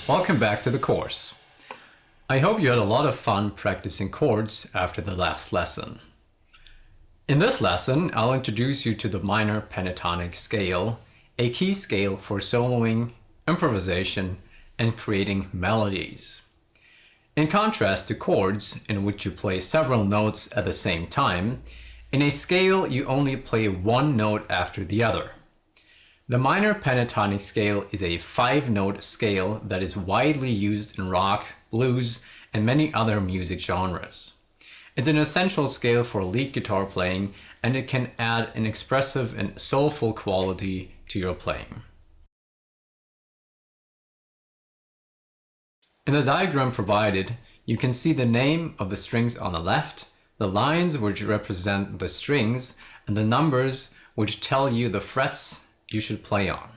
Welcome back to the course. I hope you had a lot of fun practicing chords after the last lesson. In this lesson, I'll introduce you to the minor pentatonic scale, a key scale for soloing, improvisation, and creating melodies. In contrast to chords, in which you play several notes at the same time, in a scale you only play one note after the other. The minor pentatonic scale is a 5-note scale that is widely used in rock, blues, and many other music genres. It's an essential scale for lead guitar playing, and it can add an expressive and soulful quality to your playing. In the diagram provided, you can see the name of the strings on the left, the lines which represent the strings, and the numbers which tell you the frets you should play on.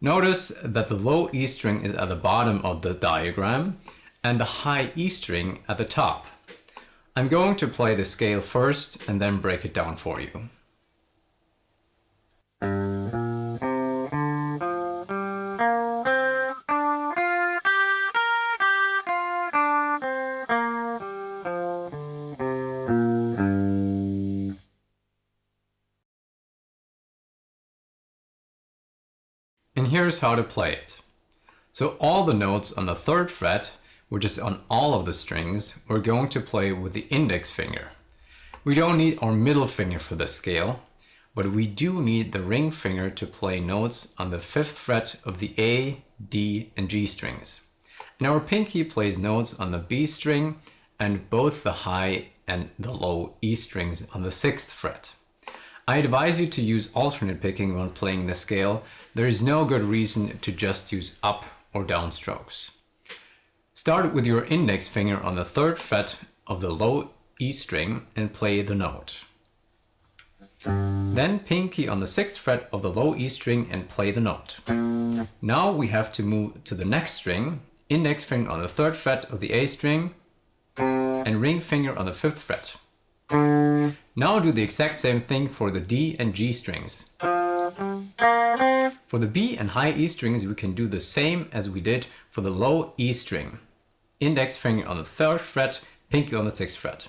Notice that the low E string is at the bottom of the diagram and the high E string at the top. I'm going to play the scale first and then break it down for you. And here's how to play it. So all the notes on the 3rd fret, which is on all of the strings, we're going to play with the index finger. We don't need our middle finger for this scale, but we do need the ring finger to play notes on the 5th fret of the A, D, and G strings. And our pinky plays notes on the B string and both the high and the low E strings on the 6th fret. I advise you to use alternate picking when playing the scale. There is no good reason to just use up or down strokes. Start with your index finger on the 3rd fret of the low E string and play the note. Then pinky on the 6th fret of the low E string and play the note. Now we have to move to the next string, index finger on the 3rd fret of the A string and ring finger on the 5th fret. Now do the exact same thing for the D and G strings. For the B and high E strings, we can do the same as we did for the low E string. Index finger on the 3rd fret, pinky on the 6th fret.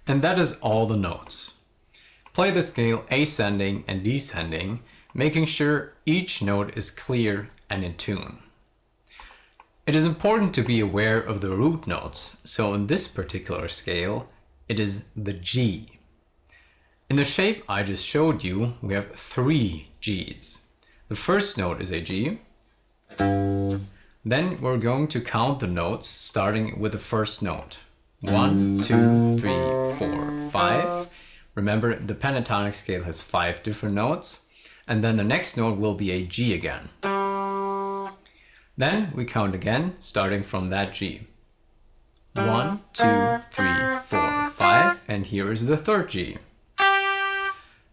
And that is all the notes. Play the scale ascending and descending, making sure each note is clear and in tune. It is important to be aware of the root notes, so in this particular scale, it is the G. In the shape I just showed you, we have 3 Gs. The first note is a G. Then we're going to count the notes starting with the first note. 1, 2, 3, 4, 5. Remember, the pentatonic scale has 5 different notes. And then the next note will be a G again. Then we count again, starting from that G. 1, 2, 3, 4, 5, and here is the 3rd G.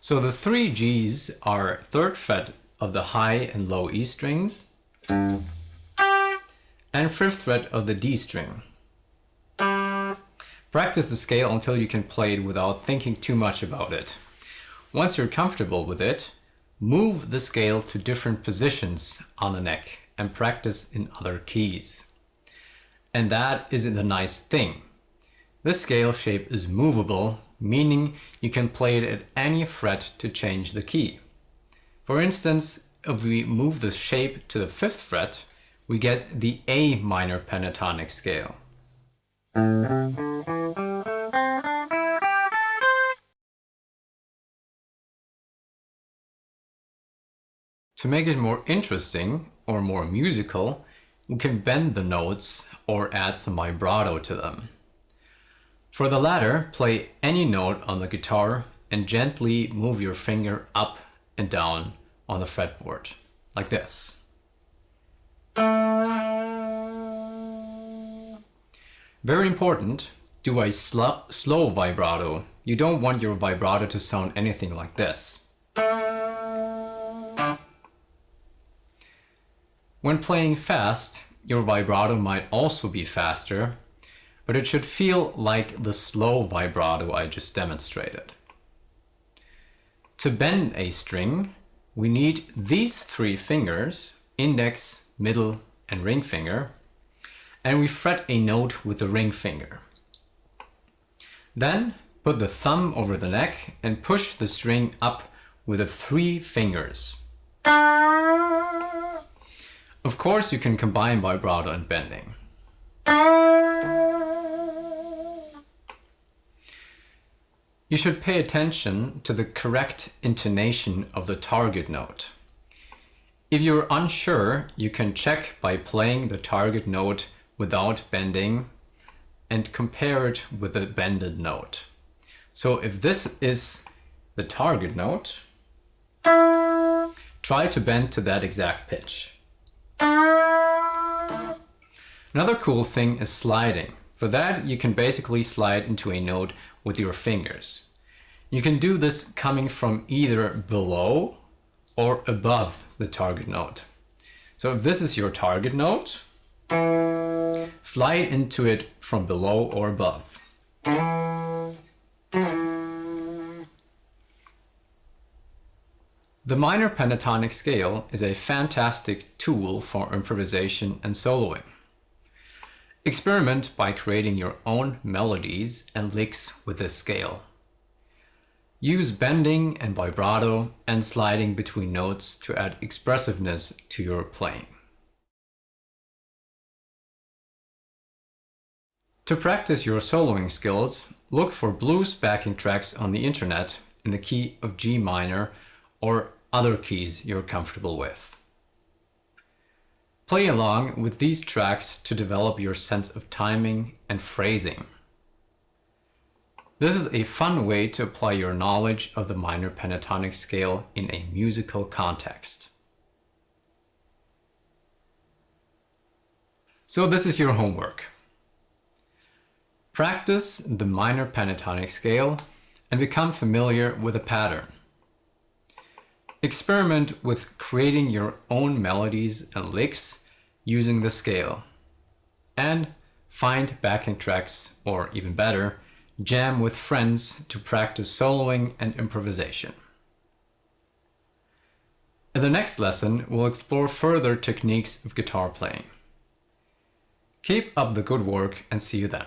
So the 3 Gs are 3rd fret of the high and low E strings and 5th fret of the D string. Practice the scale until you can play it without thinking too much about it. Once you're comfortable with it, move the scale to different positions on the neck and practice in other keys. And that is the nice thing. This scale shape is movable, meaning you can play it at any fret to change the key. For instance, if we move the shape to the 5th fret, we get the A minor pentatonic scale. To make it more interesting or more musical, we can bend the notes or add some vibrato to them. For the latter, play any note on the guitar and gently move your finger up and down on the fretboard, like this. Very important, do a slow vibrato. You don't want your vibrato to sound anything like this. When playing fast, your vibrato might also be faster, but it should feel like the slow vibrato I just demonstrated. To bend a string, we need these three fingers, index, middle, and ring finger, and we fret a note with the ring finger. Then put the thumb over the neck and push the string up with the three fingers. Of course, you can combine vibrato and bending. You should pay attention to the correct intonation of the target note. If you're unsure, you can check by playing the target note without bending and compare it with the bended note. So if this is the target note, try to bend to that exact pitch. Another cool thing is sliding. For that, you can basically slide into a note with your fingers. You can do this coming from either below or above the target note. So if this is your target note, slide into it from below or above. The minor pentatonic scale is a fantastic tool for improvisation and soloing. Experiment by creating your own melodies and licks with this scale. Use bending and vibrato and sliding between notes to add expressiveness to your playing. To practice your soloing skills, look for blues backing tracks on the internet in the key of G minor or other keys you're comfortable with. Play along with these tracks to develop your sense of timing and phrasing. This is a fun way to apply your knowledge of the minor pentatonic scale in a musical context. So this is your homework. Practice the minor pentatonic scale and become familiar with the pattern. Experiment with creating your own melodies and licks using the scale. And find backing tracks, or even better, jam with friends to practice soloing and improvisation. In the next lesson, we'll explore further techniques of guitar playing. Keep up the good work and see you then.